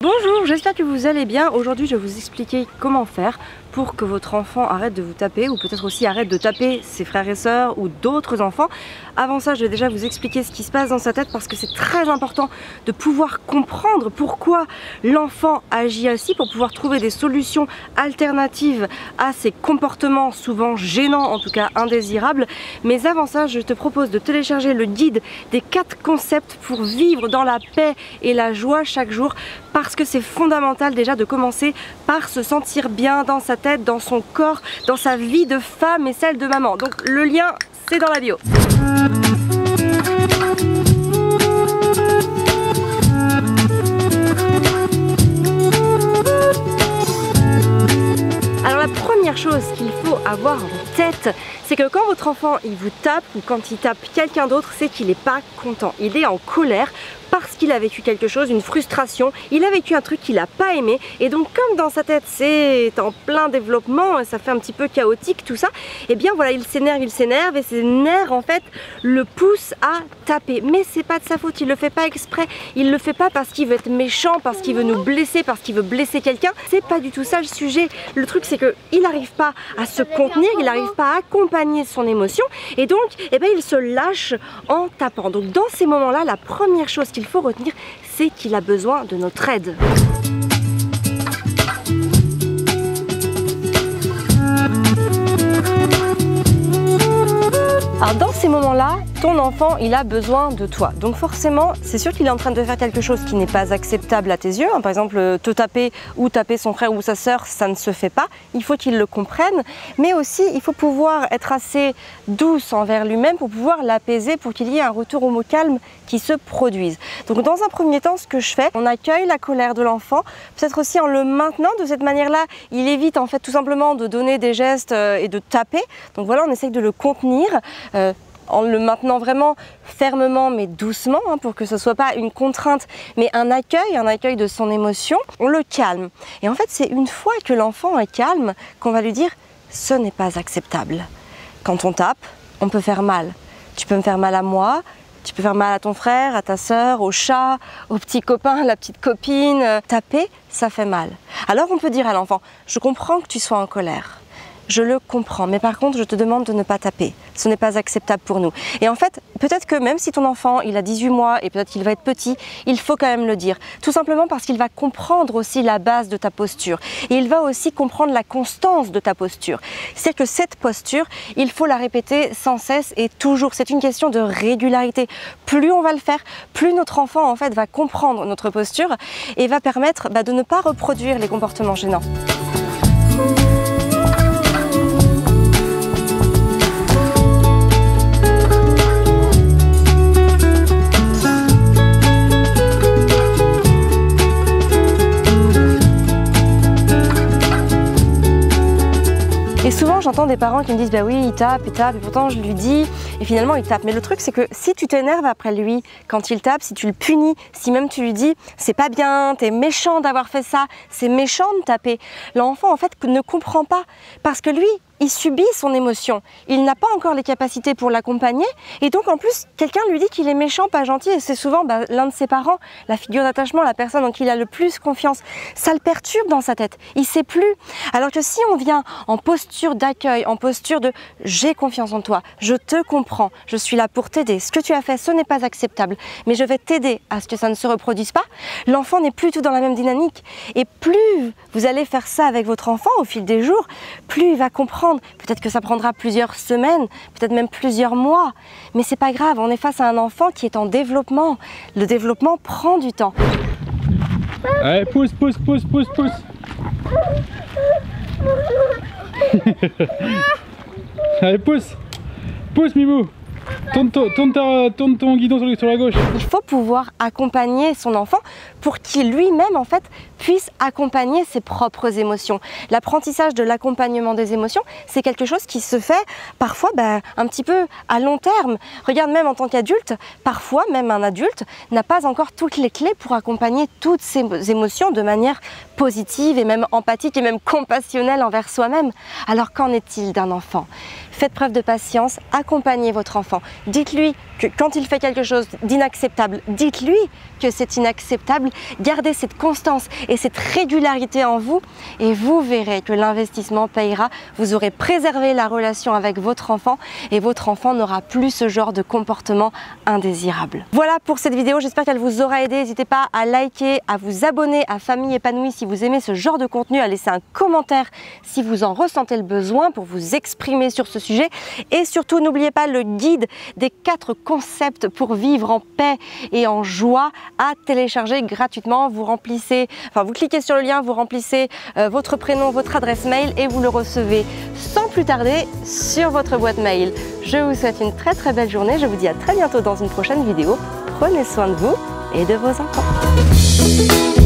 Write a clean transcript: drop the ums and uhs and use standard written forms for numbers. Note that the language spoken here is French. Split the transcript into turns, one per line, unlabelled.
Bonjour, j'espère que vous allez bien. Aujourd'hui je vais vous expliquer comment faire pour que votre enfant arrête de vous taper ou peut-être aussi arrête de taper ses frères et sœurs ou d'autres enfants. Avant ça, je vais déjà vous expliquer ce qui se passe dans sa tête parce que c'est très important de pouvoir comprendre pourquoi l'enfant agit ainsi, pour pouvoir trouver des solutions alternatives à ces comportements souvent gênants, en tout cas indésirables. Mais avant ça, je te propose de télécharger le guide des 4 concepts pour vivre dans la paix et la joie chaque jour, parce que c'est fondamental déjà de commencer par se sentir bien dans sa tête, dans son corps, dans sa vie de femme et celle de maman. Donc le lien, c'est dans la bio. Alors la première chose qu'il faut avoir en tête, c'est que quand votre enfant il vous tape ou quand il tape quelqu'un d'autre, c'est qu'il n'est pas content, il est en colère parce qu'il a vécu quelque chose, une frustration, il a vécu un truc qu'il n'a pas aimé, et donc comme dans sa tête c'est en plein développement, ça fait un petit peu chaotique tout ça, et bien voilà, il s'énerve et ses nerfs en fait le poussent à taper. Mais c'est pas de sa faute, il le fait pas exprès, il le fait pas parce qu'il veut être méchant, parce qu'il veut nous blesser, parce qu'il veut blesser quelqu'un, c'est pas du tout ça le sujet. Le truc c'est qu'il n'arrive pas à se contenir, il n'arrive pas à accompagner son émotion, et donc il se lâche en tapant. Donc dans ces moments là, la première chose qu'il faut retenir, c'est qu'il a besoin de notre aide. Alors dans ces moments-là, ton enfant il a besoin de toi. Donc forcément, c'est sûr qu'il est en train de faire quelque chose qui n'est pas acceptable à tes yeux. Par exemple, te taper ou taper son frère ou sa sœur, ça ne se fait pas. Il faut qu'il le comprenne. Mais aussi, il faut pouvoir être assez douce envers lui-même pour pouvoir l'apaiser, pour qu'il y ait un retour au calme qui se produise. Donc dans un premier temps, ce que je fais, on accueille la colère de l'enfant. Peut-être aussi en le maintenant de cette manière-là, il évite en fait tout simplement de donner des gestes et de taper. Donc voilà, on essaye de le contenir. En le maintenant vraiment fermement mais doucement, pour que ce ne soit pas une contrainte mais un accueil de son émotion. On le calme. Et en fait c'est une fois que l'enfant est calme qu'on va lui dire ce n'est pas acceptable. Quand on tape, on peut faire mal. Tu peux me faire mal à moi, tu peux faire mal à ton frère, à ta sœur, au chat, au petit copain, la petite copine. Taper, ça fait mal. Alors on peut dire à l'enfant, je comprends que tu sois en colère. Je le comprends, mais par contre, je te demande de ne pas taper. Ce n'est pas acceptable pour nous. Et en fait, peut-être que même si ton enfant, il a 18 mois et peut-être qu'il va être petit, il faut quand même le dire. Tout simplement parce qu'il va comprendre aussi la base de ta posture. Et il va aussi comprendre la constance de ta posture. C'est-à-dire que cette posture, il faut la répéter sans cesse et toujours. C'est une question de régularité. Plus on va le faire, plus notre enfant, en fait, va comprendre notre posture et va permettre de ne pas reproduire les comportements gênants. Et souvent j'entends des parents qui me disent bah oui il tape, et pourtant je lui dis et finalement il tape. Mais le truc c'est que si tu t'énerves après lui quand il tape, si tu le punis, si même tu lui dis c'est pas bien, t'es méchant d'avoir fait ça, c'est méchant de taper, l'enfant en fait ne comprend pas parce que lui il subit son émotion, il n'a pas encore les capacités pour l'accompagner et donc en plus quelqu'un lui dit qu'il est méchant, pas gentil et c'est souvent l'un de ses parents, la figure d'attachement, la personne en qui il a le plus confiance. Ça le perturbe dans sa tête, il sait plus. Alors que si on vient en posture d'accueil, en posture de j'ai confiance en toi, je te comprends, je suis là pour t'aider, ce que tu as fait ce n'est pas acceptable mais je vais t'aider à ce que ça ne se reproduise pas, l'enfant n'est plus tout dans la même dynamique et plus vous allez faire ça avec votre enfant au fil des jours, plus il va comprendre. Peut-être que ça prendra plusieurs semaines, peut-être même plusieurs mois, mais c'est pas grave, on est face à un enfant qui est en développement. Le développement prend du temps.
Allez, pousse. Allez, pousse Mimou. Tourne ton guidon sur la gauche.
Il faut pouvoir accompagner son enfant pour qu'il lui-même en fait puisse accompagner ses propres émotions. L'apprentissage de l'accompagnement des émotions, c'est quelque chose qui se fait parfois un petit peu à long terme. Regarde, même en tant qu'adulte, parfois même un adulte n'a pas encore toutes les clés pour accompagner toutes ces émotions de manière positive et même empathique et même compassionnelle envers soi-même. Alors qu'en est-il d'un enfant ? Faites preuve de patience, accompagnez votre enfant. dites-lui que quand il fait quelque chose d'inacceptable, dites-lui que c'est inacceptable. Gardez cette constance et cette régularité en vous et vous verrez que l'investissement payera. Vous aurez préservé la relation avec votre enfant et votre enfant n'aura plus ce genre de comportement indésirable. Voilà pour cette vidéo, j'espère qu'elle vous aura aidé. N'hésitez pas à liker, à vous abonner à Famille Épanouie si vous aimez ce genre de contenu, à laisser un commentaire si vous en ressentez le besoin pour vous exprimer sur ce sujet. Et surtout, n'oubliez pas le guide des 4 concepts pour vivre en paix et en joie à télécharger gratuitement. Vous cliquez sur le lien, vous remplissez votre prénom, votre adresse mail et vous le recevez sans plus tarder sur votre boîte mail. Je vous souhaite une très belle journée. Je vous dis à très bientôt dans une prochaine vidéo. Prenez soin de vous et de vos enfants.